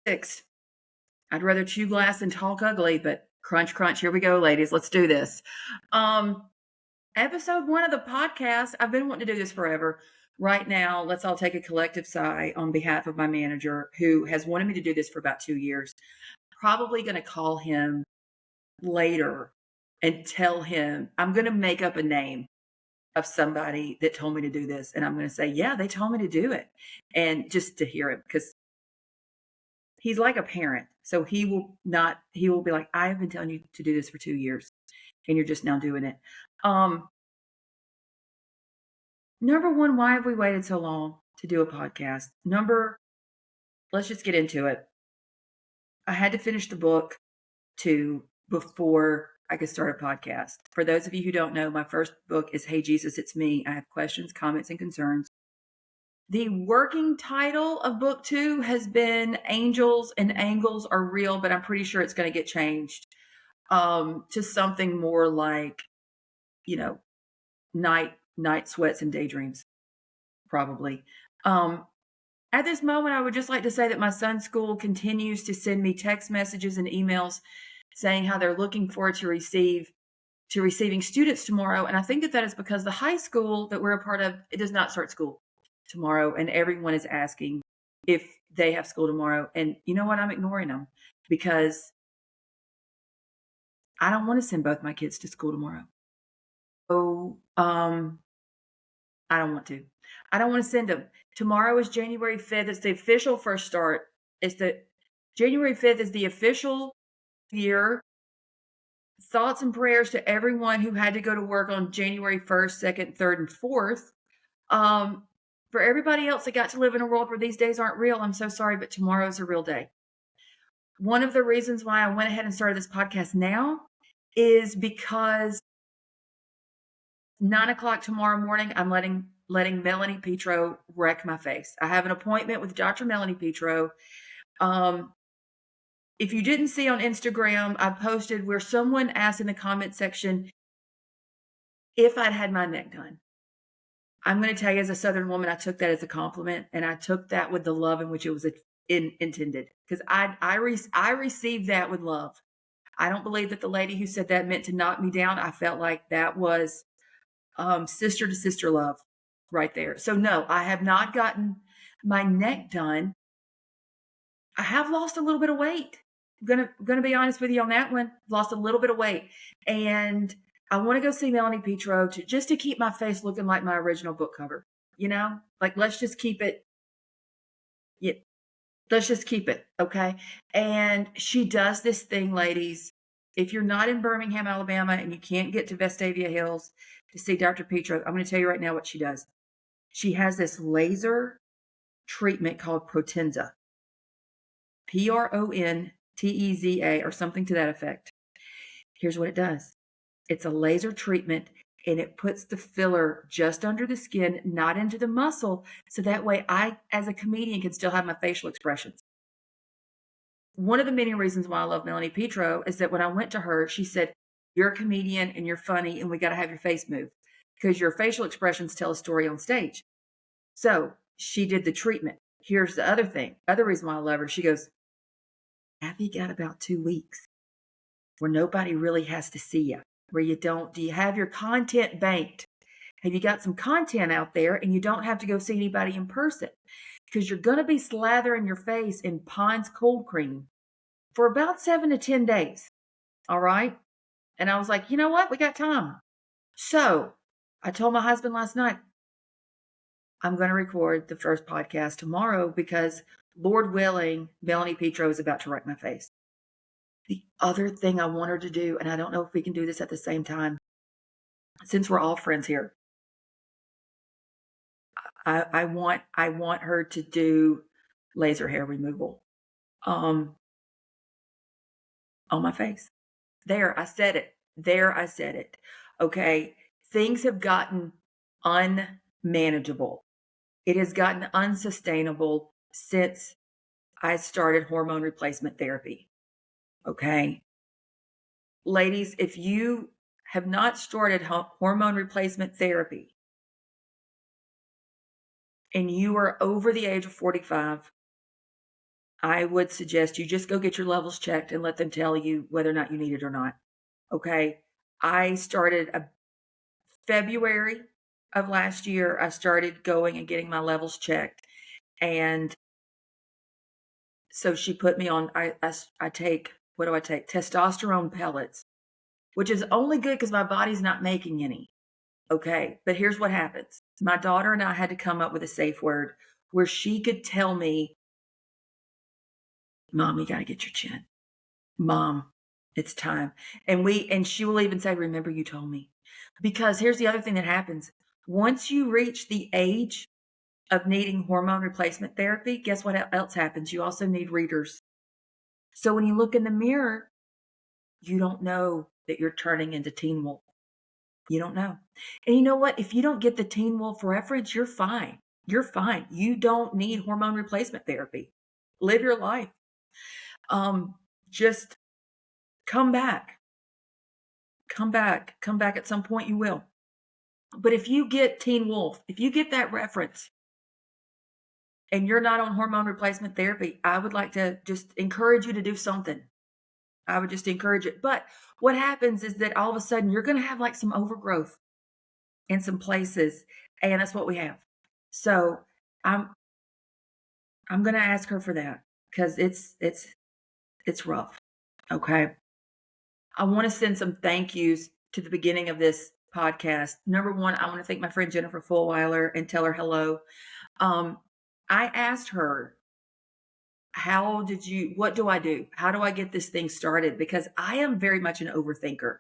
6. I'd rather chew glass than talk ugly, but crunch, crunch. Here we go, ladies. Let's do this. Episode 1 of the podcast. I've been wanting to do this forever. Right now, let's all take a collective sigh on behalf of my manager, who has wanted me to do this for about 2 years. Probably going to call him later and tell him I'm going to make up a name of somebody that told me to do this. And I'm going to say, yeah, they told me to do it. And just to hear it, because he's like a parent. So he will be like, I have been telling you to do this for 2 years and you're just now doing it. Number one, why have we waited so long to do a podcast? Let's just get into it. I had to finish the book before I could start a podcast. For those of you who don't know, my first book is Hey Jesus, It's Me. I have questions, comments, and concerns. The working title of book 2 has been Angels and Angles Are Real, but I'm pretty sure it's going to get changed to something more like, night sweats and daydreams, probably. At this moment, I would just like to say that my son's school continues to send me text messages and emails saying how they're looking forward to receiving students tomorrow. And I think that is because the high school that we're a part of, it does not start school tomorrow. And everyone is asking if they have school tomorrow. And you know what? I'm ignoring them because I don't want to send both my kids to school tomorrow. So, I don't want to. I don't want to send them. Tomorrow is January 5th. It's the official first start. January 5th is the official year. Thoughts and prayers to everyone who had to go to work on January 1st, 2nd, 3rd, and 4th. For everybody else that got to live in a world where these days aren't real, I'm so sorry, but tomorrow is a real day. One of the reasons why I went ahead and started this podcast now is because 9:00 tomorrow morning, I'm letting Melanie Petro wreck my face. I have an appointment with Dr. Melanie Petro. If you didn't see on Instagram, I posted where someone asked in the comment section if I'd had my neck done. I'm going to tell you, as a Southern woman, I took that as a compliment, and I took that with the love in which it was intended, because I received that with love. I don't believe that the lady who said that meant to knock me down. I felt like that was sister to sister love right there. So no, I have not gotten my neck done. I have lost a little bit of weight. I'm gonna be honest with you on that one. Lost a little bit of weight, and I want to go see Melanie Petro to keep my face looking like my original book cover. Like let's just keep it. Yeah, let's just keep it, okay? And she does this thing, ladies. If you're not in Birmingham, Alabama, and you can't get to Vestavia Hills to see Dr. Petro, I'm going to tell you right now what she does. She has this laser treatment called Protenza. Pronteza, or something to that effect. Here's what it does. It's a laser treatment, and it puts the filler just under the skin, not into the muscle, so that way I, as a comedian, can still have my facial expressions. One of the many reasons why I love Melanie Petro is that when I went to her, she said, you're a comedian and you're funny, and we got to have your face move because your facial expressions tell a story on stage. So she did the treatment. Here's the other reason why I love her. She goes, have you got about 2 weeks where nobody really has to see you, where do you have your content banked? Have you got some content out there and you don't have to go see anybody in person? Because you're going to be slathering your face in Pond's cold cream for about 7 to 10 days. All right. And I was like, you know what? We got time. So I told my husband last night, I'm going to record the first podcast tomorrow because, Lord willing, Melanie Petro is about to wreck my face. The other thing I want her to do, and I don't know if we can do this at the same time, since we're all friends here, I want her to do laser hair removal on my face. There, I said it. Okay. Things have gotten unmanageable. It has gotten unsustainable since I started hormone replacement therapy. Okay. Ladies, if you have not started hormone replacement therapy and you are over the age of 45, I would suggest you just go get your levels checked and let them tell you whether or not you need it or not. Okay. I started February of last year. I started going and getting my levels checked. And so she put me on, I take, what do I take? Testosterone pellets, which is only good because my body's not making any. Okay. But here's what happens. My daughter and I had to come up with a safe word where she could tell me, Mom, you got to get your chin. Mom, it's time. And she will even say, remember you told me. Because here's the other thing that happens. Once you reach the age of needing hormone replacement therapy, guess what else happens? You also need readers. So when you look in the mirror, you don't know that you're turning into Teen Wolf. You don't know. And you know what? If you don't get the Teen Wolf reference, you're fine. You're fine. You don't need hormone replacement therapy. Live your life. Just come back. Come back. Come back at some point, you will. But if you get Teen Wolf, if you get that reference and you're not on hormone replacement therapy, I would like to just encourage you to do something. I would just encourage it. But what happens is that all of a sudden you're going to have like some overgrowth in some places, and that's what we have. So I'm going to ask her for that because it's rough. Okay. I want to send some thank yous to the beginning of this podcast. Number one, I want to thank my friend Jennifer Fulweiler and tell her hello. I asked her, what do I do? How do I get this thing started? Because I am very much an overthinker.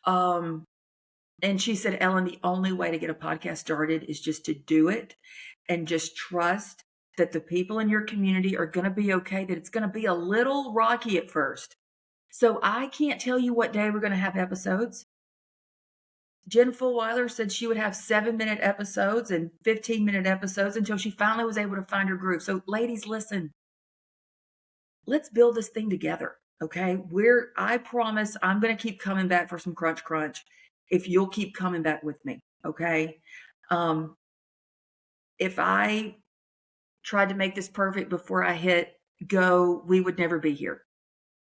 And she said, Ellen, the only way to get a podcast started is just to do it and just trust that the people in your community are going to be okay, that it's going to be a little rocky at first. So I can't tell you what day we're going to have episodes. Jen Fulweiler said she would have 7-minute episodes and 15-minute episodes until she finally was able to find her groove. So ladies, listen, let's build this thing together. Okay. I promise I'm going to keep coming back for some crunch if you'll keep coming back with me. Okay. If I tried to make this perfect before I hit go, we would never be here.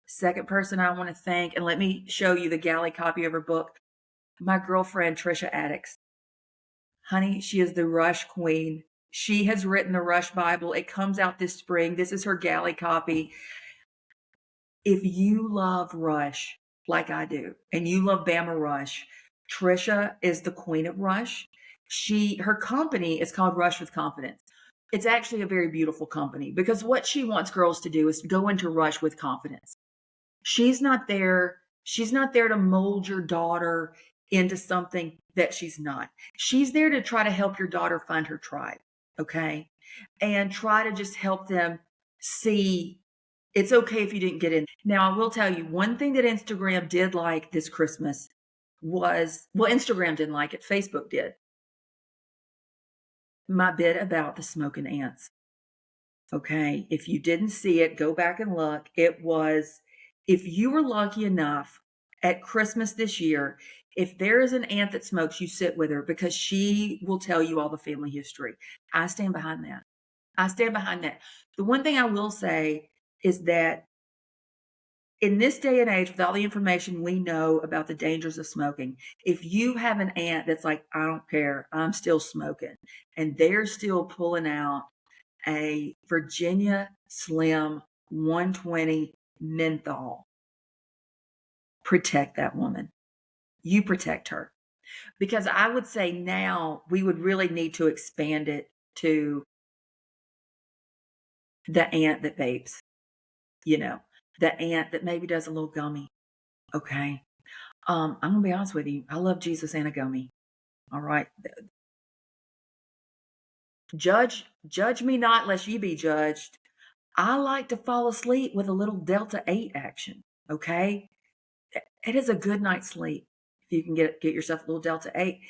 Second person I want to thank, and let me show you the galley copy of her book, my girlfriend, Trisha Addicks. Honey, she is the Rush queen. She has written the Rush Bible. It comes out this spring. This is her galley copy. If you love Rush like I do, and you love Bama Rush, Trisha is the queen of Rush. Her company is called Rush with Confidence. It's actually a very beautiful company because what she wants girls to do is go into Rush with confidence. She's not there to mold your daughter into something that she's not. She's there to try to help your daughter find her tribe, okay? And try to just help them see it's okay if you didn't get in. Now, I will tell you one thing that Instagram did like this Christmas Instagram didn't like it. Facebook did. My bit about the smoking ants. Okay. If you didn't see it, go back and look. It was, if you were lucky enough at Christmas this year, if there is an aunt that smokes, you sit with her because she will tell you all the family history. I stand behind that. The one thing I will say is that in this day and age, with all the information we know about the dangers of smoking, if you have an aunt that's like, I don't care, I'm still smoking, and they're still pulling out a Virginia Slim 120 menthol, protect that woman. You protect her. Because I would say now we would really need to expand it to the aunt that vapes, the aunt that maybe does a little gummy. Okay. I'm gonna be honest with you. I love Jesus and a gummy. All right. Judge me not, lest ye be judged. I like to fall asleep with a little Delta 8 action. Okay. It is a good night's sleep if you can get yourself a little Delta 8.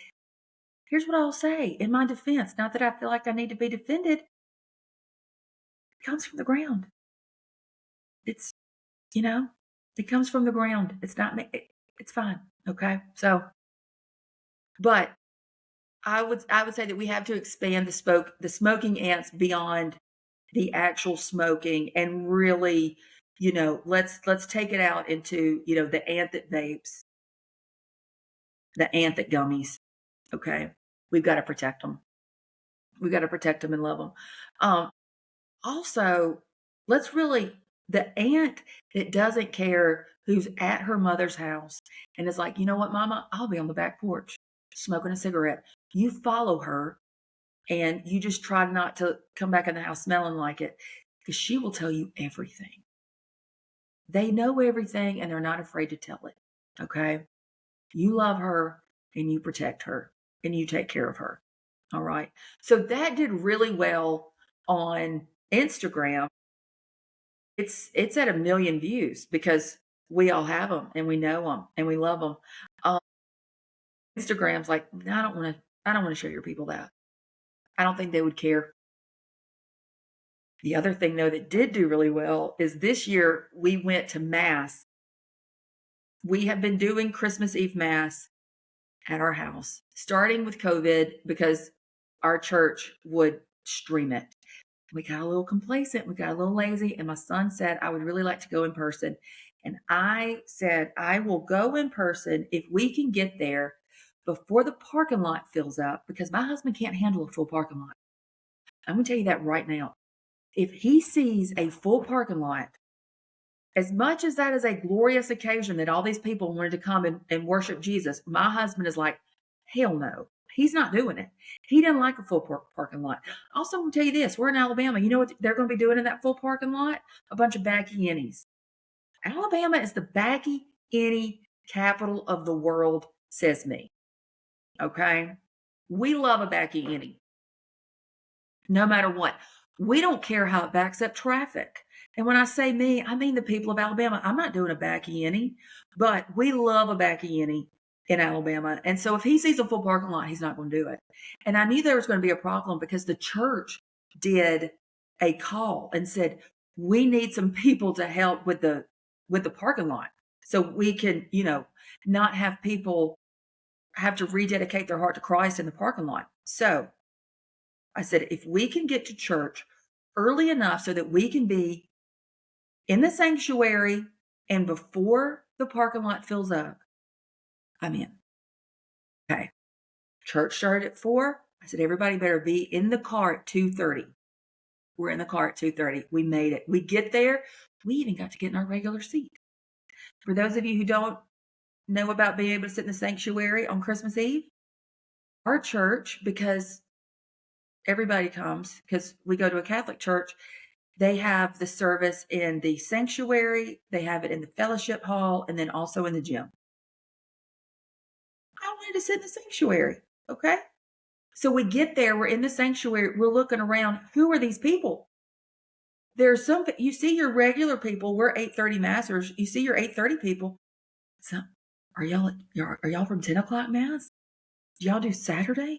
Here's what I'll say in my defense. Not that I feel like I need to be defended. It comes from the ground. It's, it comes from the ground. It's not me. It's fine. Okay. So, but I would say that we have to expand the smoking ants beyond the actual smoking and really, let's take it out into, the ant that vapes, the ant that gummies. Okay. We've got to protect them. We've got to protect them and love them. Also, let's really, the aunt that doesn't care who's at her mother's house and is like, you know what, mama, I'll be on the back porch smoking a cigarette. You follow her and you just try not to come back in the house smelling like it because she will tell you everything. They know everything and they're not afraid to tell it. Okay. You love her and you protect her and you take care of her. All right. So that did really well on Instagram. It's at 1 million views because we all have them and we know them and we love them. Instagram's like, I don't want to show your people that. I don't think they would care. The other thing though that did do really well is this year we went to mass. We have been doing Christmas Eve mass at our house, starting with COVID because our church would stream it. We got a little complacent, we got a little lazy, and my son said, I would really like to go in person. And I said, I will go in person if we can get there before the parking lot fills up because my husband can't handle a full parking lot. I'm going to tell you that right now. If he sees a full parking lot, as much as that is a glorious occasion that all these people wanted to come and worship Jesus, my husband is like, hell no. He's not doing it. He doesn't like a full parking lot. Also, I'm going to tell you this. We're in Alabama. You know what they're going to be doing in that full parking lot? A bunch of backy innies. Alabama is the backy innie capital of the world, says me. Okay? We love a backy innie. No matter what. We don't care how it backs up traffic. And when I say me, I mean the people of Alabama. I'm not doing a backy innie, but we love a backy innie in Alabama. And so if he sees a full parking lot, he's not going to do it. And I knew there was going to be a problem because the church did a call and said, we need some people to help with the parking lot so we can, not have people have to rededicate their heart to Christ in the parking lot. So I said, if we can get to church early enough so that we can be in the sanctuary and before the parking lot fills up, I'm in. Okay. Church started at 4. I said, everybody better be in the car at 2:30. We're in the car at 2:30. We made it. We get there. We even got to get in our regular seat. For those of you who don't know about being able to sit in the sanctuary on Christmas Eve, our church, because everybody comes, because we go to a Catholic church, they have the service in the sanctuary, they have it in the fellowship hall, and then also in the gym. I wanted to sit in the sanctuary. Okay. So we get there, we're in the sanctuary, we're looking around. Who are these people? There's some, you see your regular people, we're 8:30 massers. You see your 8:30 people. So are y'all from 10 o'clock mass? Do y'all do Saturday?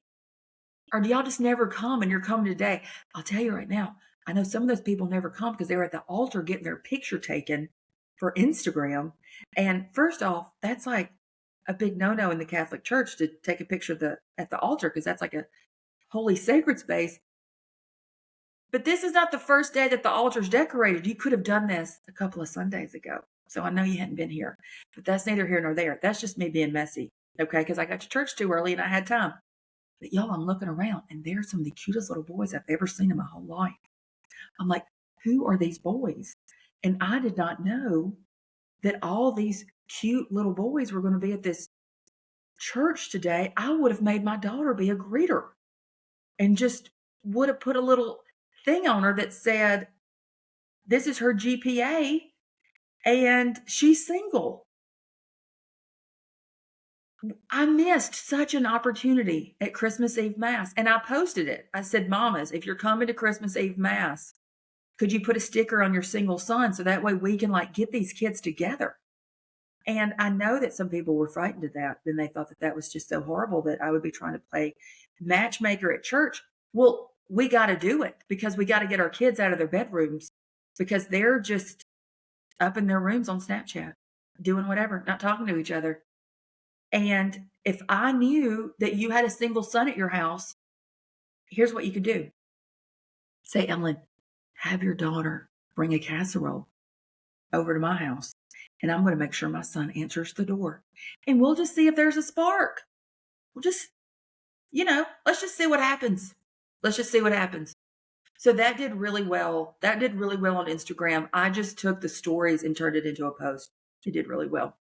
Or do y'all just never come and you're coming today? I'll tell you right now, I know some of those people never come because they were at the altar getting their picture taken for Instagram. And first off, that's like a big no-no in the Catholic Church to take a picture at the altar because that's like a holy sacred space. But this is not the first day that the altar's decorated. You could have done this a couple of Sundays ago. So I know you hadn't been here, but that's neither here nor there. That's just me being messy. Okay. Because I got to church too early and I had time. But y'all, I'm looking around and there's some of the cutest little boys I've ever seen in my whole life. I'm like, who are these boys? And I did not know that all these cute little boys were going to be at this church today. I would have made my daughter be a greeter and just would have put a little thing on her that said, this is her GPA and she's single. I missed such an opportunity at Christmas Eve Mass. And I posted it. I said, mamas, if you're coming to Christmas Eve Mass, could you put a sticker on your single son so that way we can get these kids together? And I know that some people were frightened of that. Then they thought that was just so horrible that I would be trying to play matchmaker at church. Well, we got to do it because we got to get our kids out of their bedrooms because they're just up in their rooms on Snapchat, doing whatever, not talking to each other. And if I knew that you had a single son at your house, here's what you could do. Say, Ellen, have your daughter bring a casserole over to my house, and I'm going to make sure my son answers the door. And we'll just see if there's a spark. We'll just, let's just see what happens. Let's just see what happens. So that did really well. That did really well on Instagram. I just took the stories and turned it into a post. It did really well.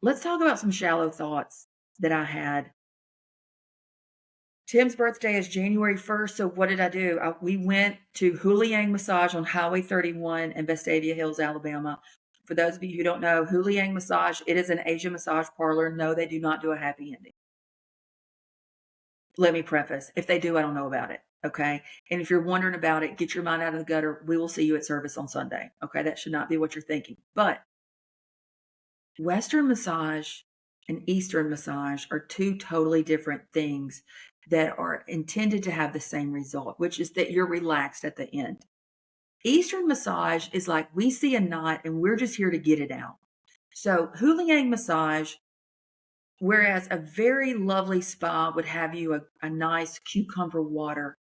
Let's talk about some shallow thoughts that I had. Tim's birthday is January 1st. So what did I do? We went to Hula Yang Massage on Highway 31 in Vestavia Hills, Alabama. For those of you who don't know, Hula Yang Massage, it is an Asian massage parlor. No, they do not do a happy ending. Let me preface, if they do, I don't know about it. Okay. And if you're wondering about it, get your mind out of the gutter. We will see you at service on Sunday. Okay. That should not be what you're thinking. But Western massage and Eastern massage are two totally different things that are intended to have the same result, which is that you're relaxed at the end. Eastern massage is like we see a knot and we're just here to get it out. So Hula Yang massage, whereas a very lovely spa would have you a nice cucumber water,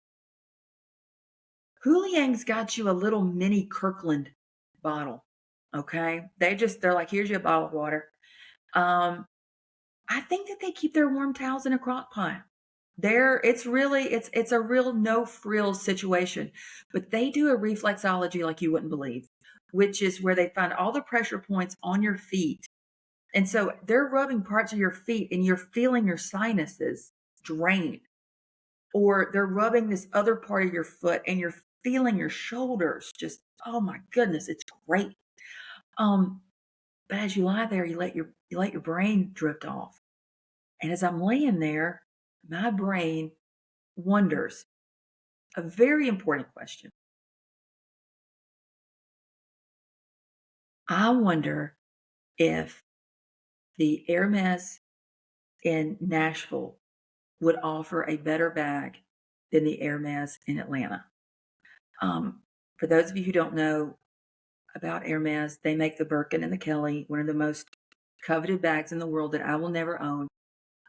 Hula Yang's got you a little mini Kirkland bottle. Okay. They're like, here's your bottle of water. I think that they keep their warm towels in a crock pot. It's a real no frills situation, but they do a reflexology like you wouldn't believe, which is where they find all the pressure points on your feet. And so they're rubbing parts of your feet and you're feeling your sinuses drain, or they're rubbing this other part of your foot and you're feeling your shoulders just, oh my goodness, it's great. But as you lie there, you let your brain drift off. And as I'm laying there, my brain wonders a very important question. I wonder if the Hermes in Nashville would offer a better bag than the Hermes in Atlanta. For those of you who don't know about Hermes, they make the Birkin and the Kelly, one of the most coveted bags in the world that I will never own.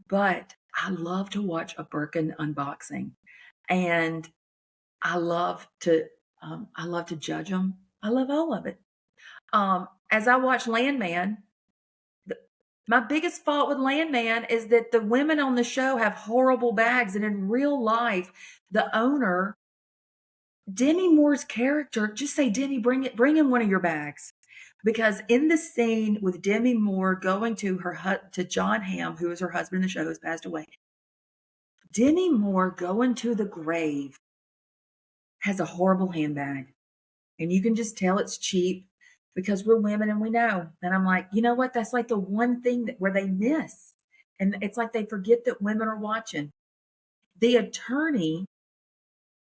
But I love to watch a Birkin unboxing, and I love to judge them. I love all of it. As I watch Landman, my biggest fault with Landman is that the women on the show have horrible bags, and in real life, the owner, Demi Moore's character, just say, Demi, bring in one of your bags. Because in the scene with Demi Moore going to John Hamm, who is her husband in the show, who's passed away, Demi Moore going to the grave has a horrible handbag. And you can just tell it's cheap because we're women and we know. And I'm like, you know what? That's like the one thing where they miss. And it's like they forget that women are watching. The attorney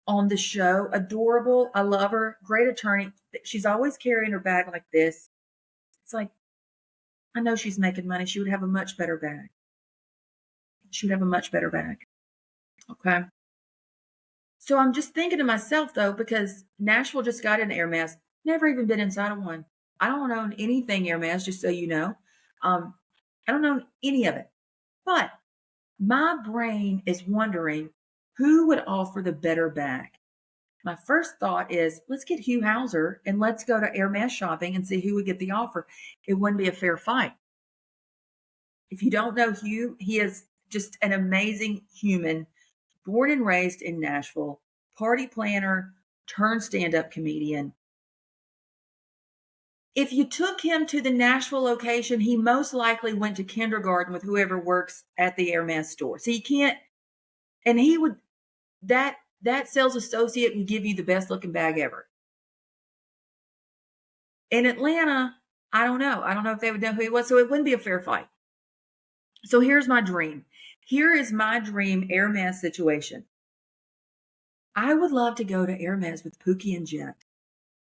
on the show, adorable. I love her. Great attorney. She's always carrying her bag like this. It's like, I know she's making money. She would have a much better bag. Okay. So I'm just thinking to myself, though, because Nashville just got an Hermes, never even been inside of one. I don't own anything Hermes, just so you know. I don't own any of it. But my brain is wondering who would offer the better bag. My first thought is, let's get Hugh Hauser and let's go to Hermes shopping and see who would get the offer. It wouldn't be a fair fight. If you don't know Hugh, he is just an amazing human, born and raised in Nashville, party planner, turned stand-up comedian. If you took him to the Nashville location, he most likely went to kindergarten with whoever works at the Hermes store. So you can't, and he would, that sales associate would give you the best looking bag ever. In Atlanta, I don't know. I don't know if they would know who he was, so it wouldn't be a fair fight. So here's my dream. Here is my dream Hermes situation. I would love to go to Hermes with Pookie and Jet.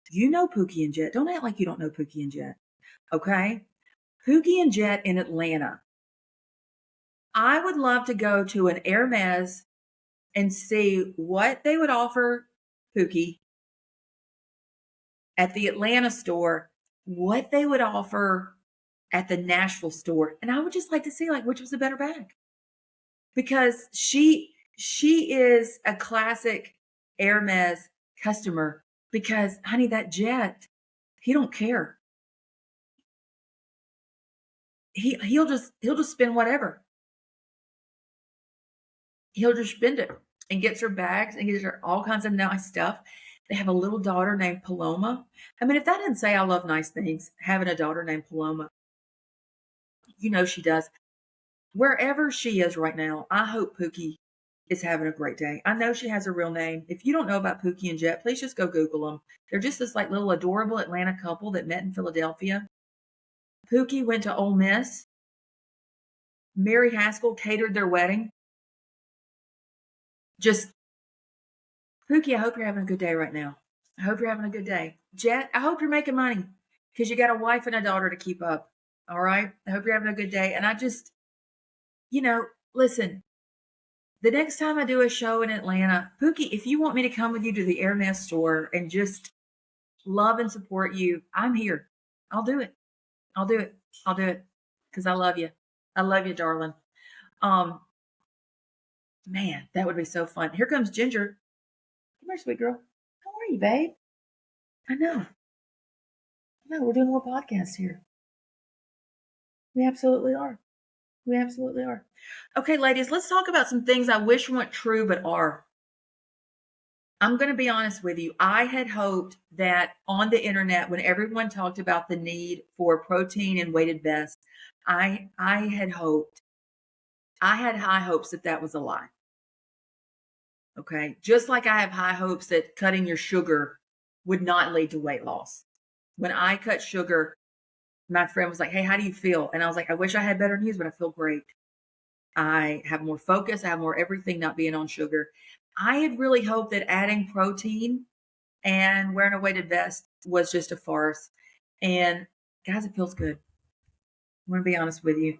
You know Pookie and Jet. Don't act like you don't know Pookie and Jet. Okay? Pookie and Jet in Atlanta. I would love to go to an Hermes and see what they would offer Pookie at the Atlanta store, what they would offer at the Nashville store. And I would just like to see which was the better bag. Because she is a classic Hermes customer because, honey, that jet, he don't care. He'll just spend whatever. He'll just spend it and gets her bags and gets her all kinds of nice stuff. They have a little daughter named Paloma. I mean, if that didn't say I love nice things, having a daughter named Paloma, you know she does. Wherever she is right now, I hope Pookie is having a great day. I know she has a real name. If you don't know about Pookie and Jet, please just go Google them. They're just this like little adorable Atlanta couple that met in Philadelphia. Pookie went to Ole Miss. Mary Haskell catered their wedding. Just Pookie, I hope you're having a good day right now. I hope you're having a good day. Jet, I hope you're making money because you got a wife and a daughter to keep up. All right. I hope you're having a good day. And I just, listen, the next time I do a show in Atlanta, Pookie, if you want me to come with you to the Air Nest store and just love and support you, I'm here. I'll do it. I'll do it. I'll do it because I love you. I love you, darling. Um, Man, that would be so fun. Here comes Ginger. Come here, sweet girl. How are you, babe? I know. No, we're doing a little podcast here. We absolutely are. We absolutely are. Okay, ladies, let's talk about some things I wish weren't true but are. I'm going to be honest with you. I had hoped that on the internet, when everyone talked about the need for protein and weighted vests, I had hoped, I had high hopes that that was a lie. Okay. Just like I have high hopes that cutting your sugar would not lead to weight loss. When I cut sugar, my friend was like, "Hey, how do you feel?" And I was like, "I wish I had better news, but I feel great. I have more focus. I have more everything not being on sugar." I had really hoped that adding protein and wearing a weighted vest was just a farce. And guys, it feels good. I'm going to be honest with you.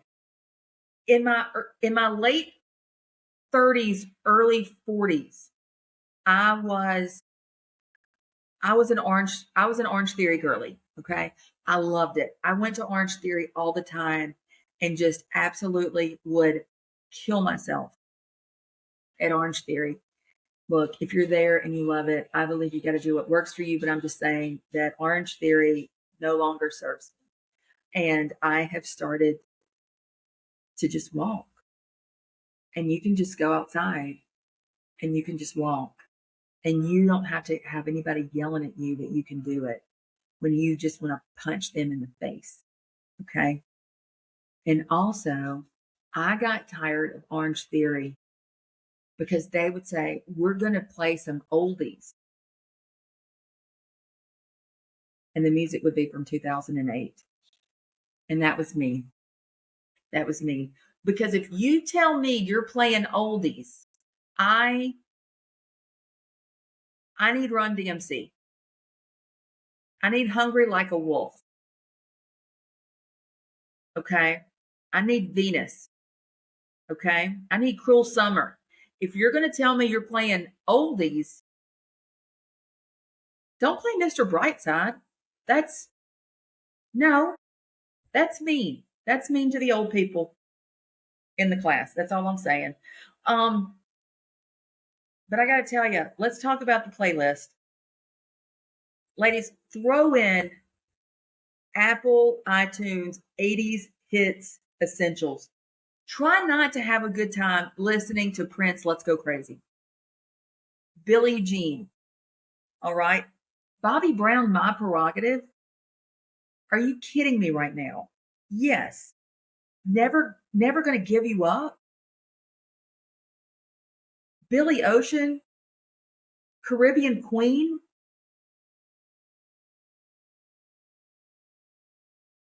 In my late 30s, early 40s, I was an Orange Theory girly. Okay. I loved it. I went to Orange Theory all the time and just absolutely would kill myself at Orange Theory. Look, if you're there and you love it, I believe you got to do what works for you. But I'm just saying that Orange Theory no longer serves me. And I have started to just walk. And you can just go outside and you can just walk. And you don't have to have anybody yelling at you that you can do it when you just want to punch them in the face. Okay. And also, I got tired of Orange Theory because they would say, "We're going to play some oldies." And the music would be from 2008. And that was me. That was me. Because if you tell me you're playing oldies, I need Run DMC. I need Hungry Like a Wolf. Okay. I need Venus. Okay. I need Cruel Summer. If you're going to tell me you're playing oldies, don't play Mr. Brightside. That's no, that's mean. That's mean to the old people in the class. That's all I'm saying. Um, but I got to tell you, let's talk about the playlist. Ladies, throw in Apple iTunes 80s hits essentials. Try not to have a good time listening to Prince Let's Go Crazy. Billie Jean. All right. Bobby Brown, My Prerogative. Are you kidding me right now? Yes. Never going to give you up. Billy Ocean, Caribbean Queen.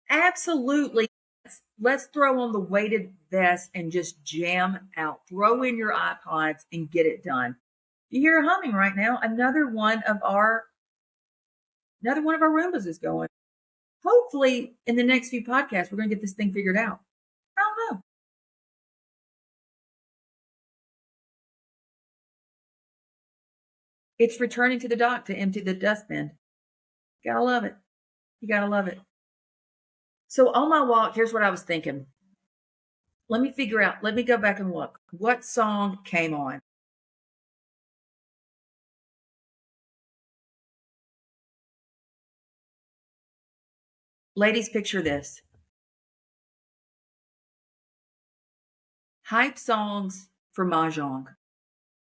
Absolutely. Let's throw on the weighted vest and just jam out. Throw in your iPods and get it done. You hear humming right now. Another one of our Roombas is going. Hopefully, in the next few podcasts, we're going to get this thing figured out. I don't know. It's returning to the dock to empty the dustbin. Gotta love it. You gotta love it. So on my walk, here's what I was thinking. Let me go back and look. What song came on? Ladies, picture this. Hype songs for Mahjong.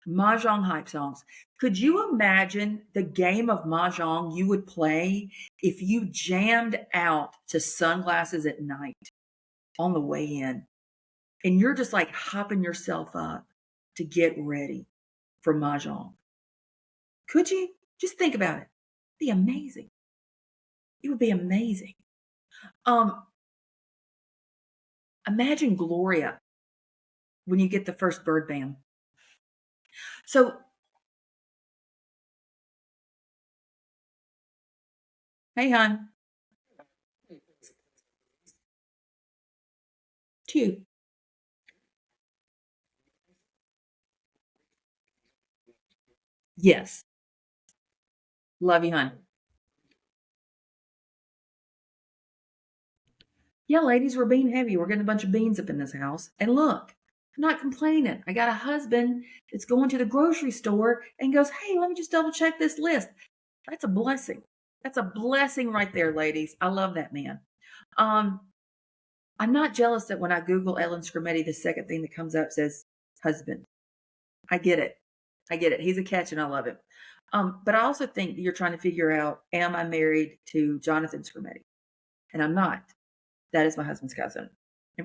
Mahjong hype songs. Could you imagine the game of Mahjong you would play if you jammed out to Sunglasses at Night on the way in? And you're just like hopping yourself up to get ready for Mahjong. Could you? Just think about it. It'd be amazing. It would be amazing. Um, Imagine Gloria when you get the first bird band. So, hey, hon, two. Yes. Love you, hon. Yeah, ladies, we're being heavy. We're getting a bunch of beans up in this house. And look, I'm not complaining. I got a husband that's going to the grocery store and goes, hey, let me just double check this list. That's a blessing. That's a blessing right there, ladies. I love that man. Um, I'm not jealous that when I Google Ellen Scrimeti, the second thing that comes up says husband. I get it. I get it. He's a catch and I love him. But I also think you're trying to figure out, am I married to Jonathan Scrimeti? And I'm not. That is my husband's cousin.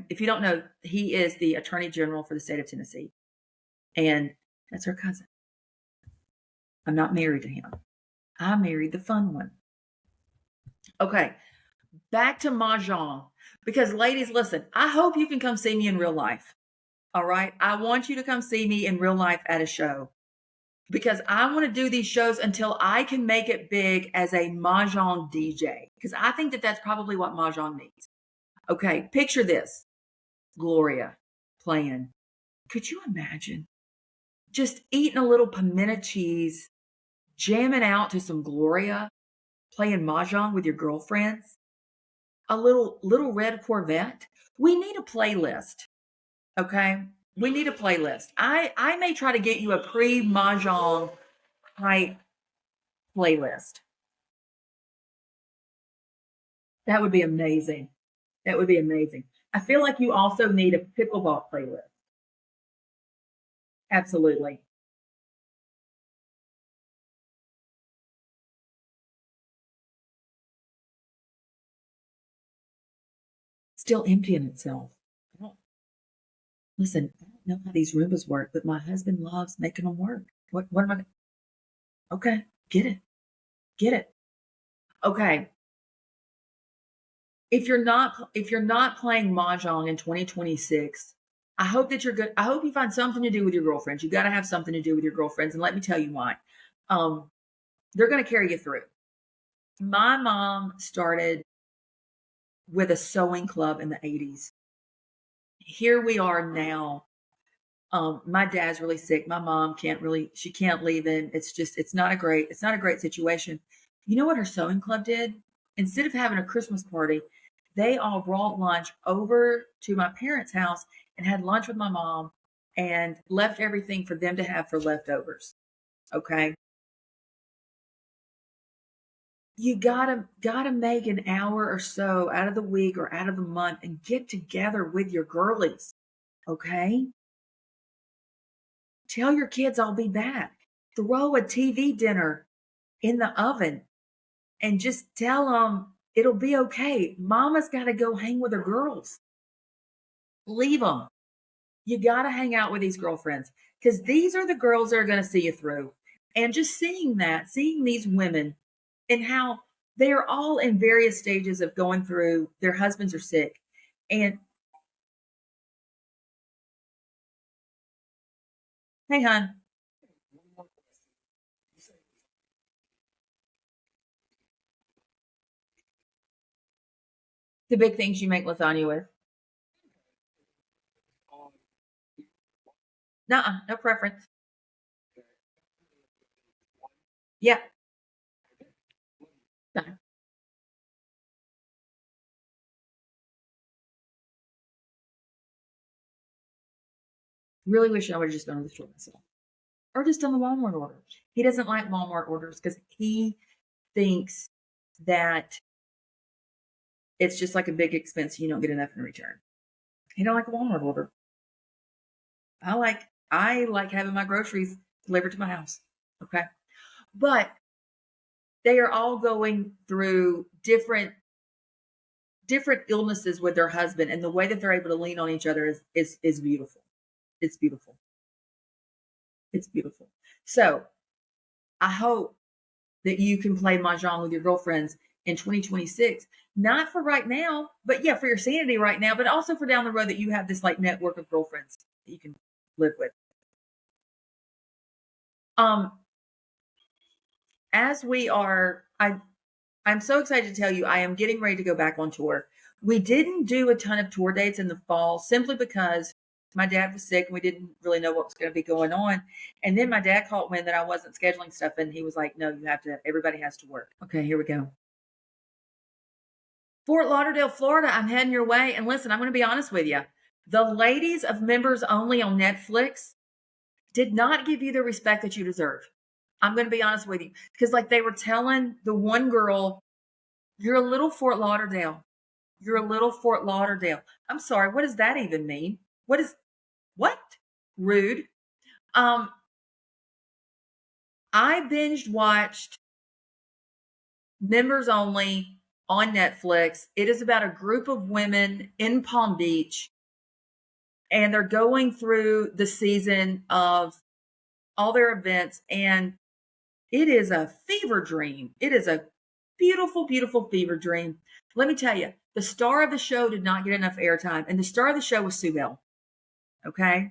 If you don't know, he is the Attorney General for the state of Tennessee. And that's her cousin. I'm not married to him. I married the fun one. Okay, back to Mahjong. Because, ladies, listen, I hope you can come see me in real life. All right. I want you to come see me in real life at a show because I want to do these shows until I can make it big as a Mahjong DJ. Because I think that that's probably what Mahjong needs. Okay. Picture this Gloria playing. Could you imagine just eating a little pimento cheese, jamming out to some Gloria, playing Mahjong with your girlfriends? A little red Corvette. We need a playlist. Okay. We need a playlist. I may try to get you a pre-Mahjong type playlist. That would be amazing. That would be amazing. I feel like you also need a pickleball playlist. Absolutely. Still emptying itself. I don't, listen, I don't know how these Roombas work, but my husband loves making them work. What am I? Okay, get it. Get it. Okay. If you're not playing mahjong in 2026, I hope that you're good. I hope you find something to do with your girlfriends. You got to have something to do with your girlfriends, and let me tell you why. Um, they're going to carry you through. My mom started with a sewing club in the 80s. Here we are now. My dad's really sick. My mom she can't leave him. It's not a great situation. You know what her sewing club did? Instead of having a Christmas party, they all brought lunch over to my parents' house and had lunch with my mom and left everything for them to have for leftovers. Okay. You gotta make an hour or so out of the week or out of the month and get together with your girlies. Okay. Tell your kids I'll be back. Throw a TV dinner in the oven and just tell them it'll be okay. Mama's got to go hang with her girls. Leave them. You got to hang out with these girlfriends because these are the girls that are going to see you through. And just seeing these women and how they are all in various stages of going through, their husbands are sick. And hey, hon, the big things you make lasagna with. Nuh-uh, no preference. Yeah. Really wish I would have just gone to the store myself or just done the Walmart order. He doesn't like Walmart orders because he thinks that it's just like a big expense. You don't get enough in return. You don't like a Walmart order. I like having my groceries delivered to my house. Okay. But they are all going through different illnesses with their husband, and the way that they're able to lean on each other is beautiful. It's beautiful. It's beautiful. So I hope that you can play mahjong with your girlfriends in 2026, not for right now, but yeah, for your sanity right now, but also for down the road, that you have this like network of girlfriends that you can live with. As we are, I'm so excited to tell you, I am getting ready to go back on tour. We didn't do a ton of tour dates in the fall simply because my dad was sick and we didn't really know what was going to be going on. And then my dad caught wind that I wasn't scheduling stuff, and he was like, no, you have to, everybody has to work. Okay, here we go. Fort Lauderdale, Florida, I'm heading your way. And listen, I'm going to be honest with you. The ladies of Members Only on Netflix did not give you the respect that you deserve. I'm going to be honest with you. Because like they were telling the one girl, you're a little Fort Lauderdale. You're a little Fort Lauderdale. I'm sorry. What does that even mean? What? Rude. I binged watched Members Only on Netflix. It is about a group of women in Palm Beach, and they're going through the season of all their events, and it is a fever dream. It is a beautiful, beautiful fever dream. Let me tell you, the star of the show did not get enough airtime, and the star of the show was Sue Bell. Okay?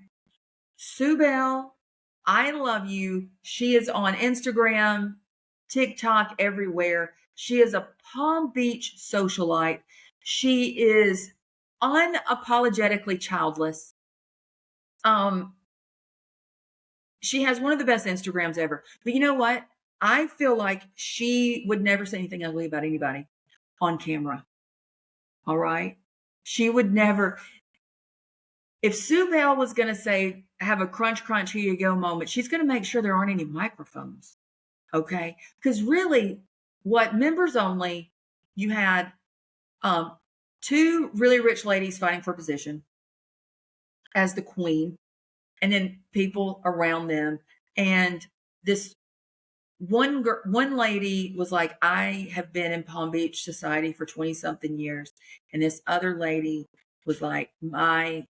Sue Bell, I love you. She is on Instagram, TikTok, everywhere. She is a Palm Beach socialite. She is unapologetically childless. She has one of the best Instagrams ever. But you know what? I feel like she would never say anything ugly about anybody on camera. All right? She would never. If Sue Bell was going to say, have a crunch, crunch, here you go moment, she's going to make sure there aren't any microphones. Okay? Because really, what Members Only, you had two really rich ladies fighting for position as the queen, and then people around them. And this one lady was like, I have been in Palm Beach society for 20 something years. And this other lady was like, my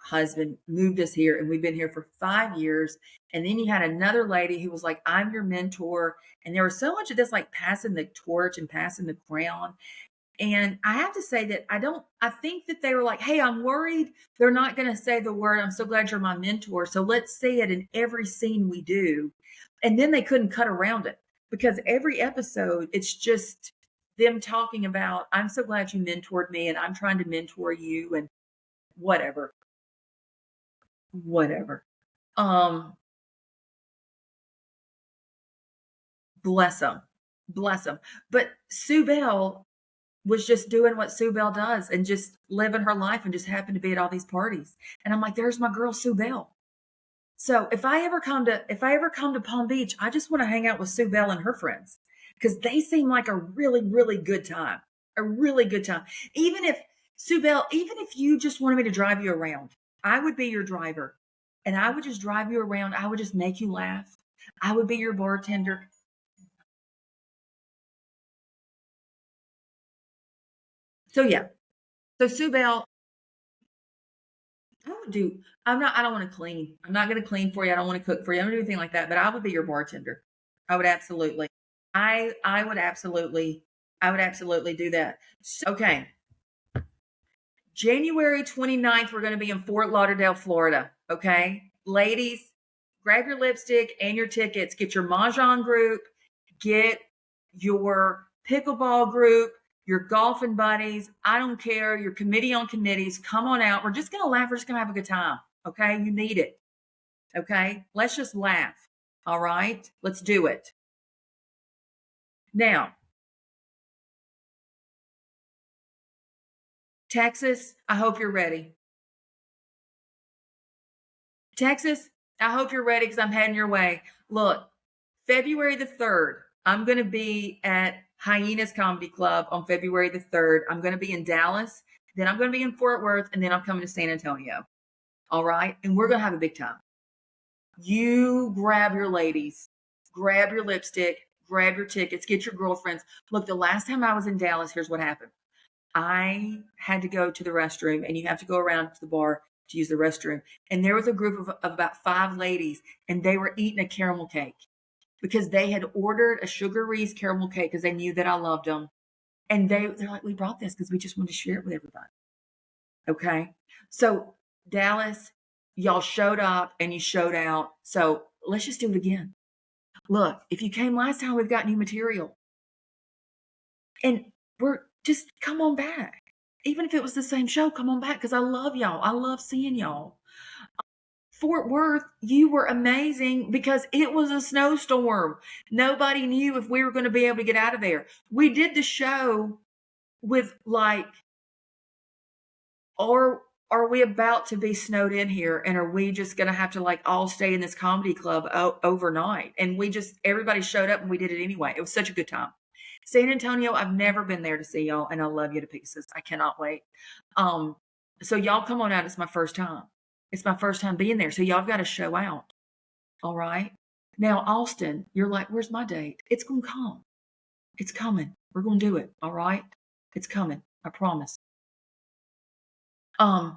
husband moved us here and we've been here for 5 years. And then you had another lady who was like, I'm your mentor. And there was so much of this like passing the torch and passing the crown. And I have to say that I think that they were like, hey, I'm worried they're not going to say the word, I'm so glad you're my mentor. So let's say it in every scene we do. And then they couldn't cut around it, because every episode, it's just them talking about, I'm so glad you mentored me and I'm trying to mentor you and whatever. Bless them. Bless them. But Sue Bell was just doing what Sue Bell does and just living her life and just happened to be at all these parties. And I'm like, there's my girl Sue Bell. So if I ever come to Palm Beach, I just want to hang out with Sue Bell and her friends, because they seem like a really, really good time. A really good time. Even if Sue Bell, even if you just wanted me to drive you around, I would be your driver. And I would just drive you around. I would just make you laugh. I would be your bartender. So yeah. So Sue Bell, I don't want to clean. I'm not going to clean for you. I don't want to cook for you. I don't do anything like that, but I would be your bartender. I would absolutely. I would absolutely do that. So, okay. January 29th, we're going to be in Fort Lauderdale, Florida. Okay. Ladies, grab your lipstick and your tickets. Get your Mahjong group. Get your pickleball group, your golfing buddies. I don't care. Your committee on committees. Come on out. We're just going to laugh. We're just going to have a good time. Okay. You need it. Okay. Let's just laugh. All right. Let's do it. Now, Texas, I hope you're ready. Texas, I hope you're ready, because I'm heading your way. Look, February the 3rd, I'm going to be at Hyenas Comedy Club on February the 3rd. I'm going to be in Dallas. Then I'm going to be in Fort Worth. And then I'm coming to San Antonio. All right. And we're going to have a big time. You grab your ladies, grab your lipstick, grab your tickets, get your girlfriends. Look, the last time I was in Dallas, here's what happened. I had to go to the restroom, and you have to go around to the bar to use the restroom. And there was a group of about 5 ladies, and they were eating a caramel cake because they had ordered a Sugar Reese caramel cake because they knew that I loved them. And they're like, we brought this because we just wanted to share it with everybody. Okay. So Dallas, y'all showed up and you showed out. So let's just do it again. Look, if you came last time, we've got new material. And we're just come on back. Even if it was the same show, come on back because I love y'all. I love seeing y'all. Fort Worth, you were amazing because it was a snowstorm. Nobody knew if we were going to be able to get out of there. We did the show with like, or are we about to be snowed in here? And are we just going to have to like all stay in this comedy club overnight? And everybody showed up and we did it anyway. It was such a good time. San Antonio, I've never been there to see y'all, and I love you to pieces. I cannot wait. So y'all come on out. It's my first time. It's my first time being there. So y'all got to show out. All right. Now, Austin, you're like, where's my date? It's going to come. It's coming. We're going to do it. All right. It's coming. I promise. I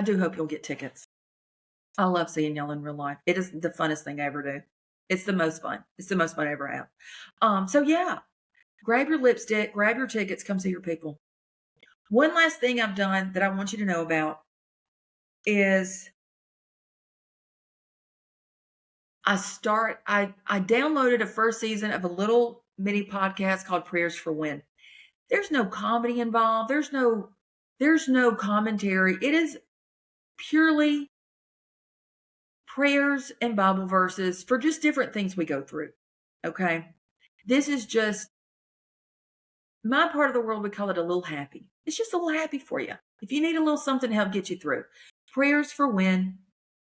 do hope you'll get tickets. I love seeing y'all in real life. It is the funnest thing I ever do. It's the most fun. It's the most fun I ever have. So yeah, grab your lipstick, grab your tickets, come see your people. One last thing I've done that I want you to know about is I downloaded a first season of a little mini podcast called Prayers for Win. There's no comedy involved. There's no commentary. It is purely prayers and Bible verses for just different things we go through. Okay. This is just my part of the world. We call it a little happy. It's just a little happy for you. If you need a little something to help get you through. Prayers for Win.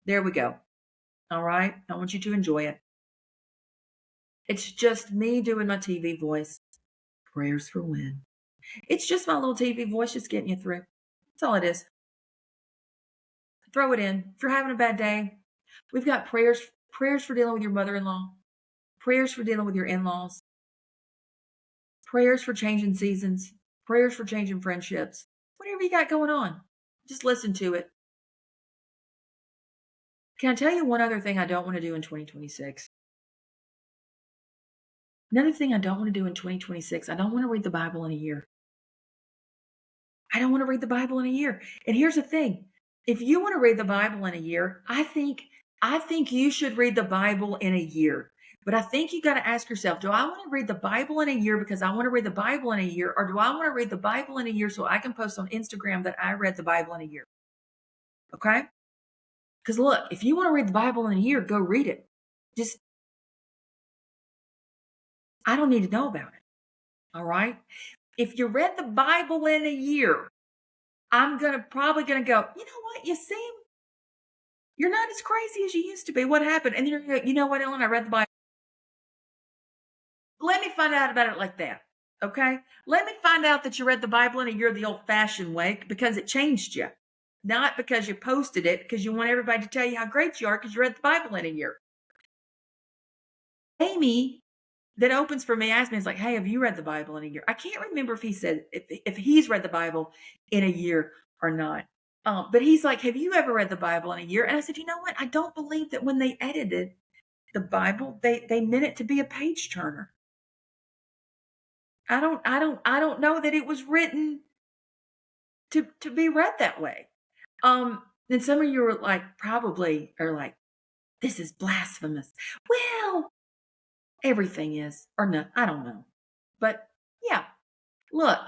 There we go. All right. I want you to enjoy it. It's just me doing my TV voice. Prayers for Win. It's just my little TV voice just getting you through. That's all it is. Throw it in. If you're having a bad day, we've got prayers for dealing with your mother-in-law, prayers for dealing with your in-laws, prayers for changing seasons, prayers for changing friendships, whatever you got going on. Just listen to it. Can I tell you one other thing I don't want to do in 2026? Another thing I don't want to do in 2026, I don't want to read the Bible in a year. I don't want to read the Bible in a year. And here's the thing. If you want to read the Bible in a year, I think you should read the Bible in a year. But I think you got to ask yourself, do I want to read the Bible in a year because I want to read the Bible in a year? Or do I want to read the Bible in a year so I can post on Instagram that I read the Bible in a year? Okay? Because look, if you want to read the Bible in a year, go read it. I don't need to know about it. All right? If you read the Bible in a year, I'm probably gonna go, you know what? You're not as crazy as you used to be. What happened? And you're going, you know what, Ellen? I read the Bible. Let me find out about it like that. Okay? Let me find out that you read the Bible in a year the old-fashioned way because it changed you. Not because you posted it, because you want everybody to tell you how great you are because you read the Bible in a year. Amy, that opens for me, asked me, it's like, hey, have you read the Bible in a year? I can't remember if he said if he's read the Bible in a year or not. But he's like, have you ever read the Bible in a year? And I said, you know what? I don't believe that when they edited the Bible, they meant it to be a page turner. I don't know that it was written to be read that way. And some of you are like, probably are like, this is blasphemous. Well, everything is, or no, I don't know. But yeah, look,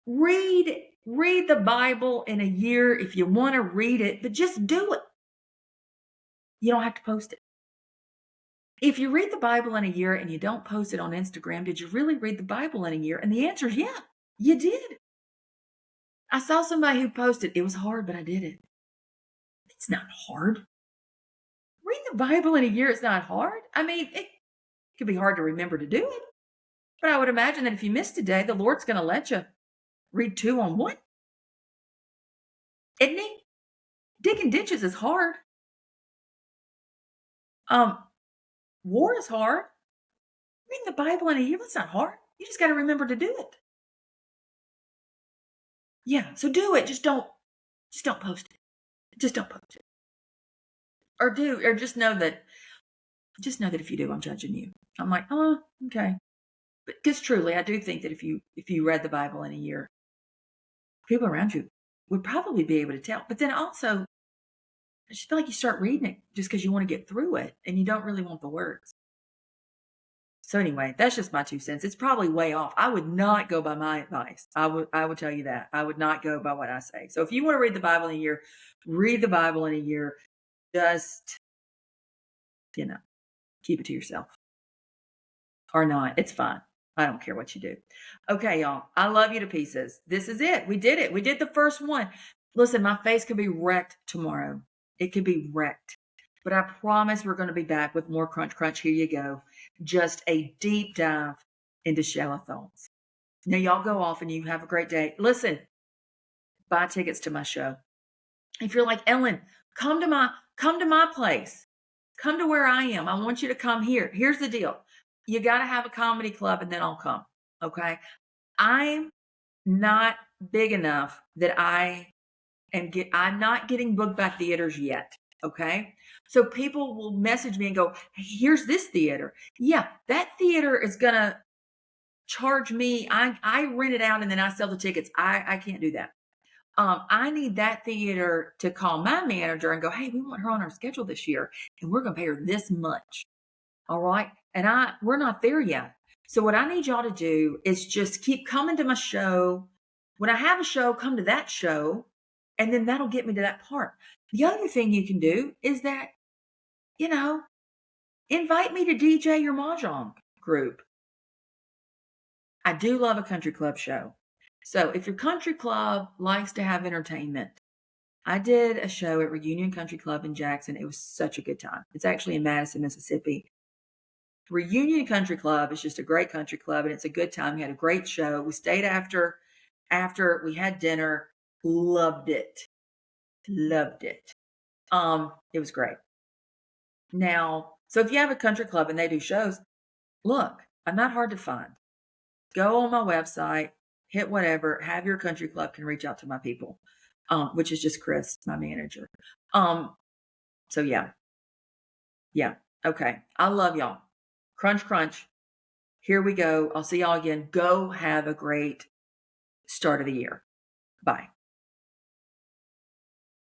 read the Bible in a year if you want to read it, but just do it. You don't have to post it. If you read the Bible in a year and you don't post it on Instagram, did you really read the Bible in a year? And the answer is yeah, you did. I saw somebody who posted, it was hard, but I did it. It's not hard. Read the Bible in a year, it's not hard. I mean, it could be hard to remember to do it, But I would imagine that if you missed a day, the Lord's going to let you read 2 on 1. Isn't he? Digging ditches is hard. Um, War is hard. Reading the Bible in a year, that's not hard. You just got to remember to do it. Yeah, so do it. Just don't post it. Just don't post it. Or just know that if you do, I'm judging you. I'm like, oh, okay. But because truly, I do think that if you read the Bible in a year, people around you would probably be able to tell. But then also, I just feel like you start reading it just because you want to get through it and you don't really want the words. So anyway, that's just my 2 cents. It's probably way off. I would not go by my advice. I would tell you that. I would not go by what I say. So if you want to read the Bible in a year, read the Bible in a year. Just, keep it to yourself. Or not. It's fine. I don't care what you do. Okay, y'all. I love you to pieces. This is it. We did it. We did the first one. Listen, my face could be wrecked tomorrow. It could be wrecked. But I promise we're going to be back with more Crunch Crunch. Here you go. Just a deep dive into shallow thoughts. Now, y'all go off and you have a great day. Listen, buy tickets to my show. If you're like, Ellen, come to my place. Come to where I am. I want you to come here. Here's the deal. You got to have a comedy club and then I'll come. Okay. I'm not big enough that I'm not getting booked by theaters yet. Okay. So people will message me and go, hey, here's this theater. Yeah. That theater is going to charge me. I rent it out and then I sell the tickets. I can't do that. I need that theater to call my manager and go, hey, we want her on our schedule this year and we're going to pay her this much. All right. And we're not there yet. So what I need y'all to do is just keep coming to my show. When I have a show, come to that show. And then that'll get me to that part. The other thing you can do is that, invite me to DJ your Mahjong group. I do love a country club show. So if your country club likes to have entertainment, I did a show at Reunion Country Club in Jackson. It was such a good time. It's actually in Madison, Mississippi. Reunion Country Club is just a great country club and it's a good time. We had a great show. We stayed after we had dinner. Loved it. It was great. Now, so if you have a country club and they do shows, look, I'm not hard to find. Go on my website, hit whatever, have your country club can reach out to my people, which is just Chris, my manager. So yeah. Okay. I love y'all. Crunch, crunch. Here we go. I'll see y'all again. Go have a great start of the year. Bye.